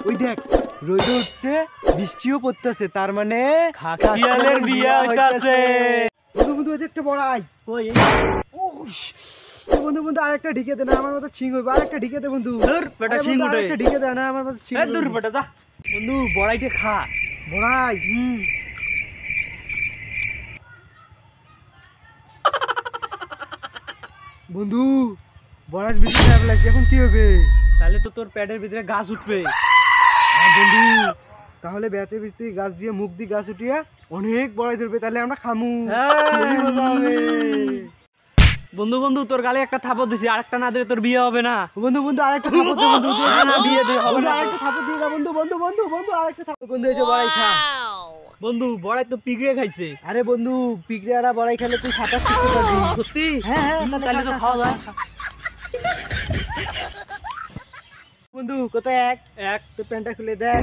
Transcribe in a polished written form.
ওই দেখ রোদ উঠছে বৃষ্টিও পড়তেছে তার মানে খাকিয়ালের বিয়া হইতাছে। বন্ধু বন্ধু ওই একটা বড়াই কই বন্ধু বন্ধু আরেকটা ঢিকে দে না আমার মাথা ছিং হইবে আরেকটা ঢিকে দে বন্ধু ধুর বেটা আরে শিং বন্ধু, উঠে আরেকটা ঢিকে দে না আমার মাথা ছিং এ দূর বেটা যা বন্ধু বড়াইটা খা বড়াই বন্ধু বড়াই বেশি খারাপ লাগছে এখন কি হবে তাহলে তো তোর পেটের ভিতরে গাছ উঠবে। বন্ধু তাহলে ব্যাটের ভিতরে গাছ দিয়ে মুখ দিয়ে গাছ উঠিয়ে অনেক বড়াই ধরবে তাহলে আমরা খামু সেই মজা হবে। বন্ধু বন্ধু তোর গালে একটা থাপড় দিছি আরেকটা না দিলে তোর বিয়ে হবে না। বন্ধু বন্ধু আরেকটা থাপড় দে বন্ধু না বিয়ে দে হবে না। আরেকটা থাপড় দিয়ে দাও বন্ধু বন্ধু বন্ধু বন্ধু আরেকটা থাপড় বন্ধু এই যে বড়াই খা বন্ধু বড়াই তো পিগড়ে খাইছে। আরে বন্ধু পিগড়ারা বড়াই খেলে তুই সাঁতার শিখতে পারবি সত্যি হ্যাঁ হ্যাঁ তাহলে তো খাওয়া যায়। বন্ধু কোথায় এক এক তোর প্যান্টটা খুলে দেখ